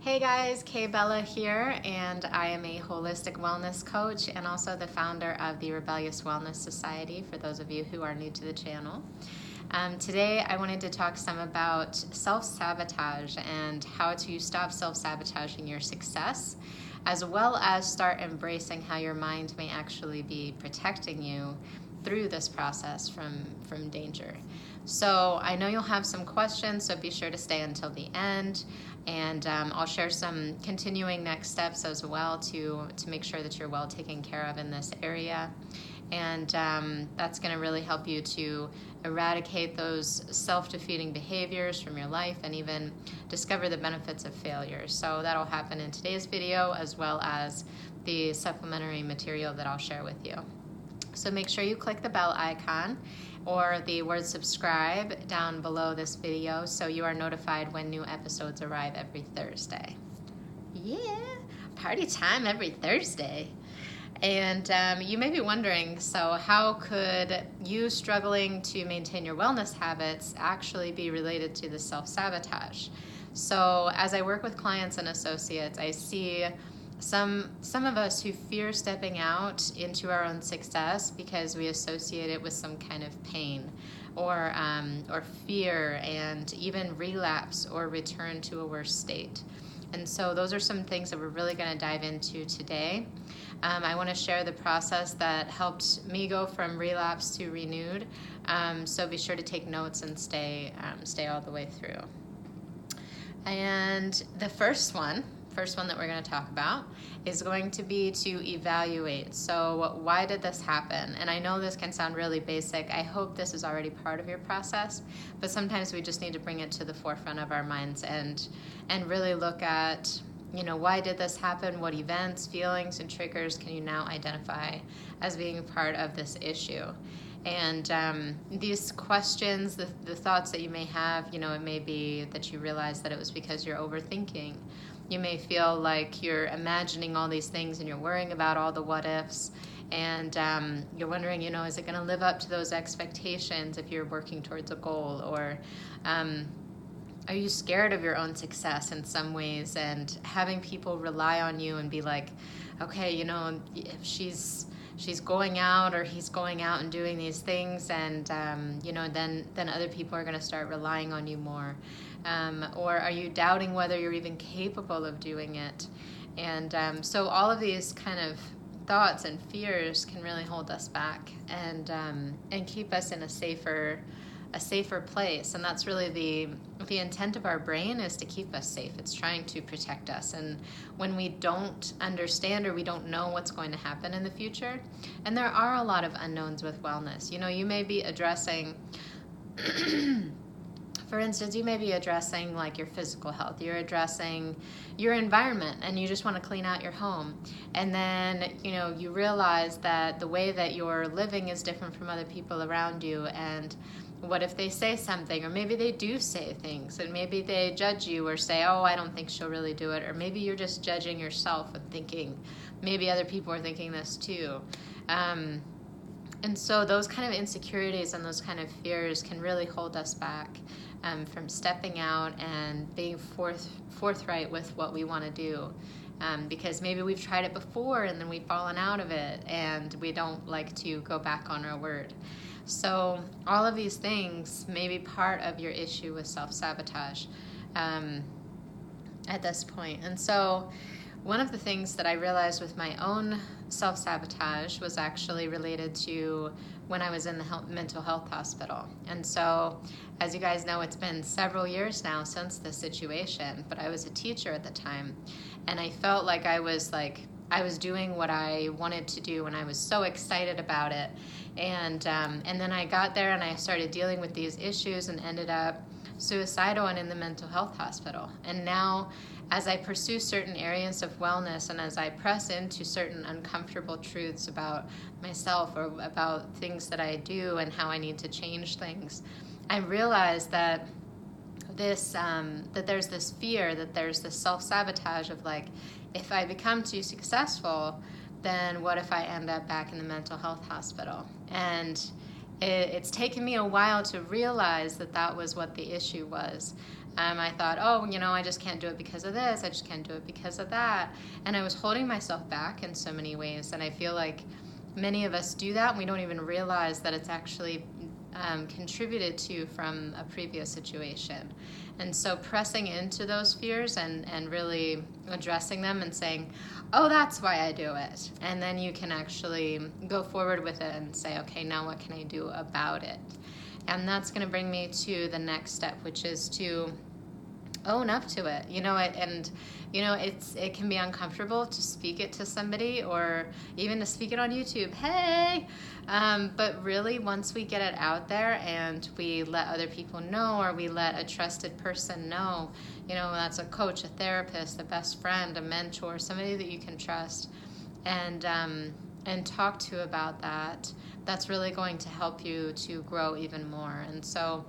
Hey guys, Kay Bella here, and I am a holistic wellness coach and also the founder of the Rebellious Wellness Society for those of you who are new to the channel. Today I wanted to talk some about self-sabotage and how to stop self-sabotaging your success, as well as start embracing how your mind may actually be protecting you through this process from danger. So I know you'll have some questions, so be sure to stay until the end, and I'll share some continuing next steps as well to make sure that you're well taken care of in this area. And that's going to really help you to eradicate those self-defeating behaviors from your life and even discover the benefits of failure. So that'll happen in today's video as well as the supplementary material that I'll share with you. So make sure you click the bell icon or the word subscribe down below this video so you are notified when new episodes arrive every Thursday. Yeah, party time every Thursday. And you may be wondering, so how could you struggling to maintain your wellness habits actually be related to the self-sabotage? So as I work with clients and associates, I see some of us who fear stepping out into our own success because we associate it with some kind of pain or fear and even relapse or return to a worse state. And so those are some things that we're really going to dive into today. I want to share the process that helped me go from relapse to renewed. So be sure to take notes and stay all the way through. And the first one that we're going to talk about is going to be to evaluate. So why did this happen? And I know this can sound really basic. I hope this is already part of your process, but sometimes we just need to bring it to the forefront of our minds and really look at, why did this happen? What events, feelings, and triggers can you now identify as being part of this issue? And these questions, the thoughts that you may have, it may be that you realize that it was because you're overthinking. You may feel like you're imagining all these things and you're worrying about all the what ifs, and you're wondering, is it going to live up to those expectations if you're working towards a goal? Or are you scared of your own success in some ways and having people rely on you and be like, okay, if she's going out or he's going out and doing these things, and then other people are going to start relying on you more. Or are you doubting whether you're even capable of doing it? And so all of these kind of thoughts and fears can really hold us back and keep us in a safer place. And that's really the intent of our brain, is to keep us safe. It's trying to protect us. And when we don't understand or we don't know what's going to happen in the future, and there are a lot of unknowns with wellness. You may be addressing for instance, you may be addressing like your physical health, you're addressing your environment, and you just want to clean out your home. And then, you realize that the way that you're living is different from other people around you. And what if they say something, or maybe they do say things, and maybe they judge you or say, oh, I don't think she'll really do it. Or maybe you're just judging yourself and thinking, maybe other people are thinking this too. And so those kind of insecurities and those kind of fears can really hold us back from stepping out and being forthright with what we want to do. Because maybe we've tried it before and then we've fallen out of it, and we don't like to go back on our word. So all of these things may be part of your issue with self-sabotage at this point. And so one of the things that I realized with my own self-sabotage was actually related to when I was in the mental health hospital. And so, as you guys know, it's been several years now since this situation, but I was a teacher at the time, and I felt like I was doing what I wanted to do, and I was so excited about it. And then I got there and I started dealing with these issues and ended up suicidal and in the mental health hospital. And now, as I pursue certain areas of wellness and as I press into certain uncomfortable truths about myself or about things that I do and how I need to change things, I realize that that there's this fear, that there's this self-sabotage of like, if I become too successful, then what if I end up back in the mental health hospital? And it's taken me a while to realize that was what the issue was. I thought, oh, I just can't do it because of this. I just can't do it because of that. And I was holding myself back in so many ways. And I feel like many of us do that and we don't even realize that it's actually contributed to from a previous situation. And so pressing into those fears and really addressing them and saying, oh, that's why I do it. And then you can actually go forward with it and say, okay, now what can I do about it? And that's going to bring me to the next step, which is to own up to it. It can be uncomfortable to speak it to somebody or even to speak it on YouTube. Hey! But really, once we get it out there and we let other people know, or we let a trusted person know, that's a coach, a therapist, a best friend, a mentor, somebody that you can trust, and talk to about that, that's really going to help you to grow even more. And so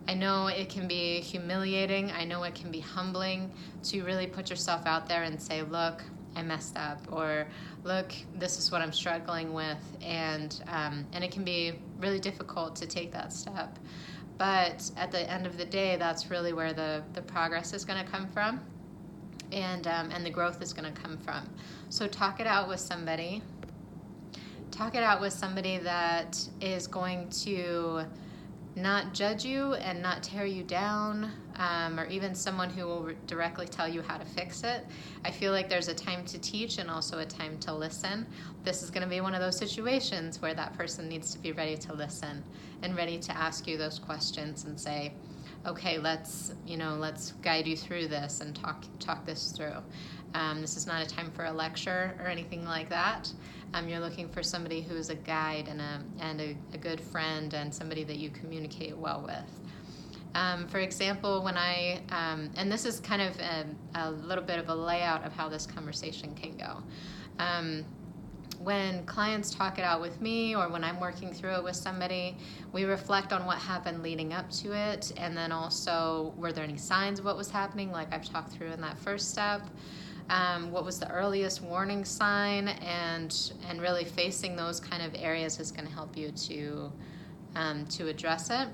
I know it can be humiliating. I know it can be humbling to really put yourself out there and say, look, I messed up, or look, this is what I'm struggling with. And it can be really difficult to take that step. But at the end of the day, that's really where the progress is going to come from, and the growth is going to come from. So talk it out with somebody. Talk it out with somebody that is going to not judge you and not tear you down, or even someone who will directly tell you how to fix it. I feel like there's a time to teach and also a time to listen. This is going to be one of those situations where that person needs to be ready to listen and ready to ask you those questions and say, okay, let's guide you through this and talk this through. This is not a time for a lecture or anything like that. You're looking for somebody who is a guide and a good friend and somebody that you communicate well with. For example, when and this is kind of a little bit of a layout of how this conversation can go. When clients talk it out with me, or when I'm working through it with somebody, we reflect on what happened leading up to it, and then also, were there any signs of what was happening, like I've talked through in that first step? What was the earliest warning sign? And really facing those kind of areas is going to help you to address it.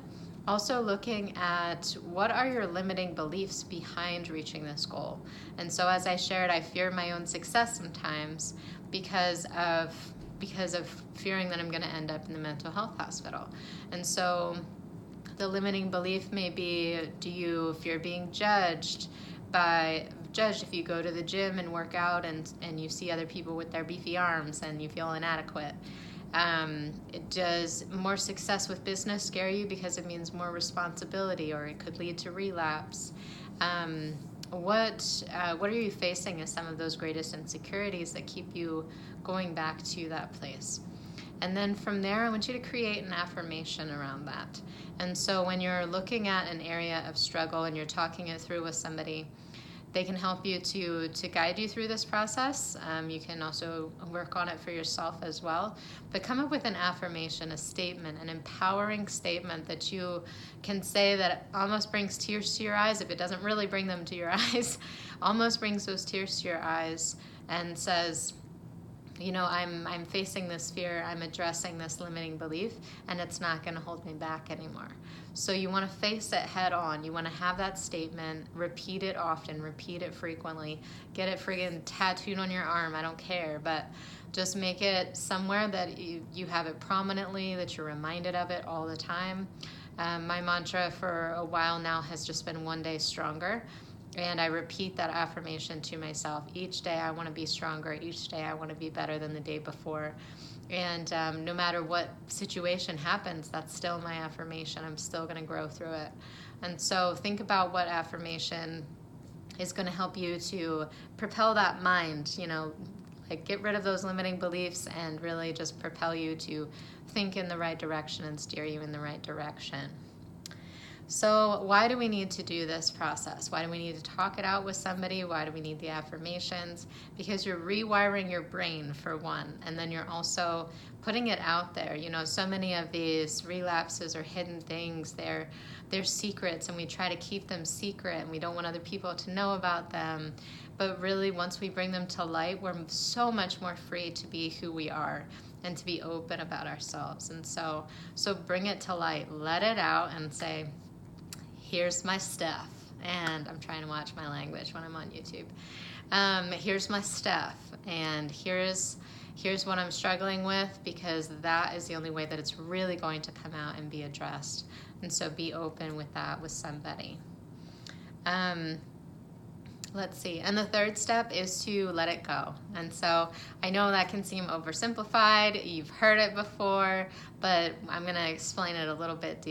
Also looking at what are your limiting beliefs behind reaching this goal. And so as I shared, I fear my own success sometimes because of fearing that I'm going to end up in the mental health hospital. And so the limiting belief may be, do you fear being judged if you go to the gym and work out and you see other people with their beefy arms and you feel inadequate? Does more success with business scare you because it means more responsibility, or it could lead to relapse? What are you facing as some of those greatest insecurities that keep you going back to that place? And then from there, I want you to create an affirmation around that. And so when you're looking at an area of struggle and you're talking it through with somebody, they can help you to guide you through this process. You can also work on it for yourself as well. But come up with an affirmation, a statement, an empowering statement that you can say that almost brings tears to your eyes. If it doesn't really bring them to your eyes, almost brings those tears to your eyes and says, I'm facing this fear, I'm addressing this limiting belief, and it's not going to hold me back anymore. So you want to face it head on. You want to have that statement, repeat it often, repeat it frequently, get it friggin' tattooed on your arm, I don't care, but just make it somewhere that you have it prominently, that you're reminded of it all the time. My mantra for a while now has just been one day stronger. And I repeat that affirmation to myself. Each day I want to be stronger. Each day I want to be better than the day before. And no matter what situation happens, that's still my affirmation. I'm still going to grow through it. And so think about what affirmation is going to help you to propel that mind, like get rid of those limiting beliefs and really just propel you to think in the right direction and steer you in the right direction. So why do we need to do this process? Why do we need to talk it out with somebody? Why do we need the affirmations? Because you're rewiring your brain, for one, and then you're also putting it out there. So many of these relapses are hidden things. They're secrets, and we try to keep them secret, and we don't want other people to know about them. But really, once we bring them to light, we're so much more free to be who we are and to be open about ourselves. And so bring it to light. Let it out and say, here's my stuff. and I'm trying to watch my language when I'm on YouTube. Here's my stuff, and here's what I'm struggling with, because that is the only way that it's really going to come out and be addressed. And so be open with that with somebody. Let's see. And the third step is to let it go. And so I know that can seem oversimplified. You've heard it before, but I'm going to explain it a little bit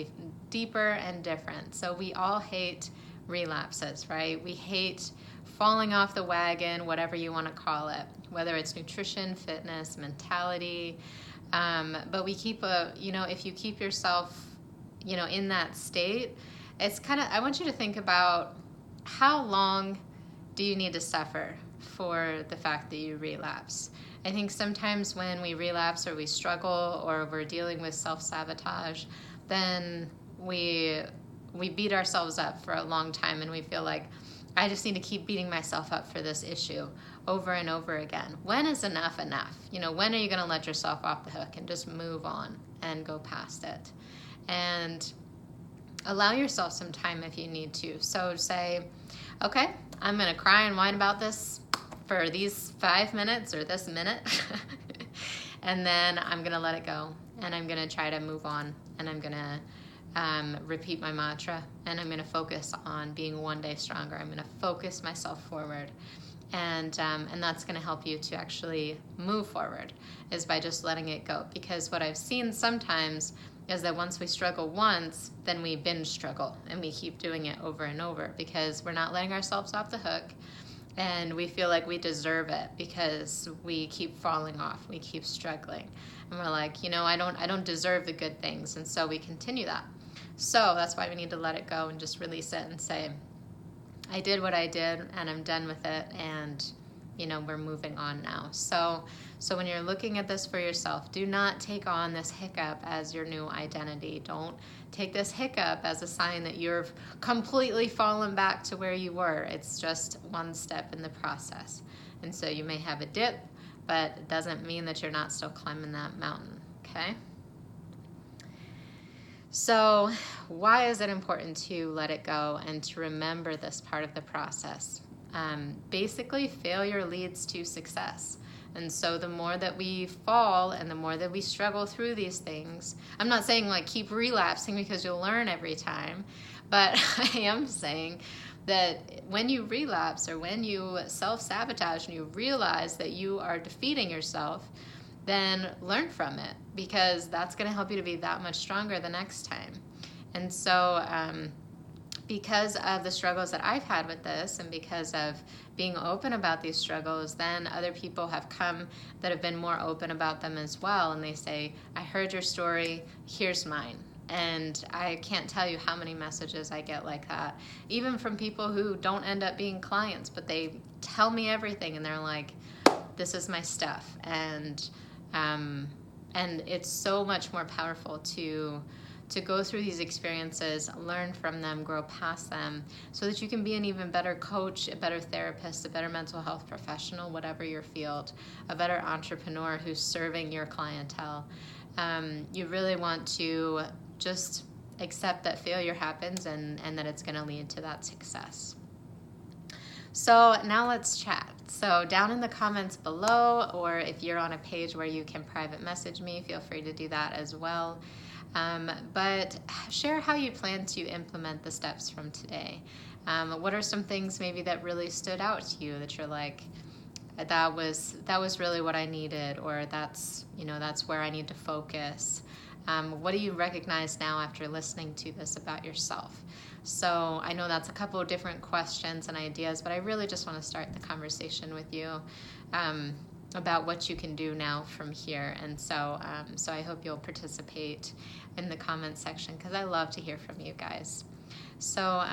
deeper and different. So we all hate relapses, right? We hate falling off the wagon, whatever you want to call it, whether it's nutrition, fitness, mentality. But we keep if you keep yourself, in that state, it's kind of, I want you to think about how long do you need to suffer for the fact that you relapse. I think sometimes when we relapse or we struggle or we're dealing with self-sabotage, then we beat ourselves up for a long time, and we feel like, I just need to keep beating myself up for this issue over and over again. When is enough enough? When are you going to let yourself off the hook and just move on and go past it? And allow yourself some time if you need to. So say, okay, I'm going to cry and whine about this for these 5 minutes or this minute. And then I'm going to let it go. And I'm going to try to move on. And I'm going to repeat my mantra. And I'm going to focus on being one day stronger. I'm going to focus myself forward. And that's going to help you to actually move forward, is by just letting it go. Because what I've seen sometimes is that once we struggle once, then we binge struggle, and we keep doing it over and over because we're not letting ourselves off the hook, and we feel like we deserve it because we keep falling off, we keep struggling, and we're like, I don't deserve the good things, and so we continue that. So that's why we need to let it go and just release it and say, I did what I did, and I'm done with it, and we're moving on now. So when you're looking at this for yourself, do not take on this hiccup as your new identity. Don't take this hiccup as a sign that you've completely fallen back to where you were. It's just one step in the process. And so you may have a dip, but it doesn't mean that you're not still climbing that mountain, okay? So why is it important to let it go and to remember this part of the process? Basically, failure leads to success. And so the more that we fall and the more that we struggle through these things, I'm not saying keep relapsing because you'll learn every time, but I am saying that when you relapse or when you self-sabotage and you realize that you are defeating yourself, then learn from it, because that's going to help you to be that much stronger the next time. And so because of the struggles that I've had with this, and because of being open about these struggles, then other people have come that have been more open about them as well. And they say, I heard your story, here's mine. And I can't tell you how many messages I get like that, even from people who don't end up being clients, but they tell me everything, and they're like, this is my stuff. And it's so much more powerful to go through these experiences, learn from them, grow past them, so that you can be an even better coach, a better therapist, a better mental health professional, whatever your field, a better entrepreneur who's serving your clientele. You really want to just accept that failure happens and that it's going to lead to that success. So now let's chat. So down in the comments below, or if you're on a page where you can private message me, feel free to do that as well. But share how you plan to implement the steps from today. What are some things maybe that really stood out to you that you're like, that was really what I needed, or that's where I need to focus. What do you recognize now after listening to this about yourself? So I know that's a couple of different questions and ideas, but I really just want to start the conversation with you about what you can do now from here. And so I hope you'll participate in the comment section, because I love to hear from you guys. So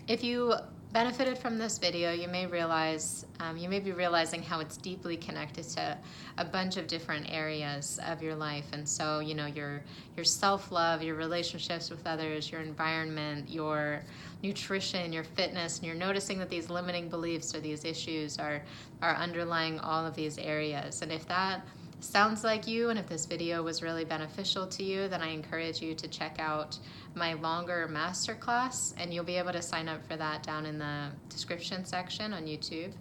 if you benefited from this video, you may be realizing how it's deeply connected to a bunch of different areas of your life. And so, your self-love, your relationships with others, your environment, your nutrition, your fitness, and you're noticing that these limiting beliefs or these issues are underlying all of these areas. And if that sounds like you, and if this video was really beneficial to you, then I encourage you to check out my longer masterclass, and you'll be able to sign up for that down in the description section on YouTube.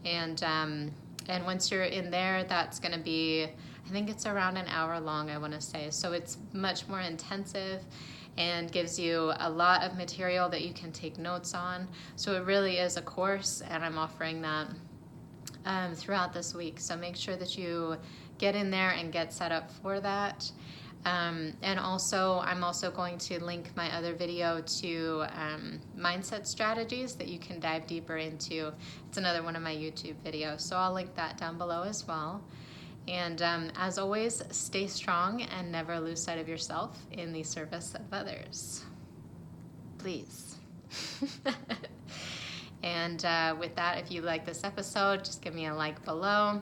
And once you're in there, that's going to be, I think it's around an hour long, I want to say. So it's much more intensive and gives you a lot of material that you can take notes on. So it really is a course, and I'm offering that throughout this week. So make sure that you get in there and get set up for that. And also, I'm also going to link my other video to mindset strategies that you can dive deeper into. It's another one of my YouTube videos, so I'll link that down below as well. And as always, stay strong and never lose sight of yourself in the service of others. Please. And with that, if you like this episode, just give me a like below,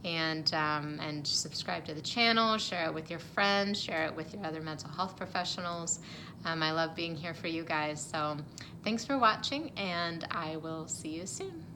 and subscribe to the channel, share it with your friends, share it with your other mental health professionals. I love being here for you guys. So thanks for watching, and I will see you soon.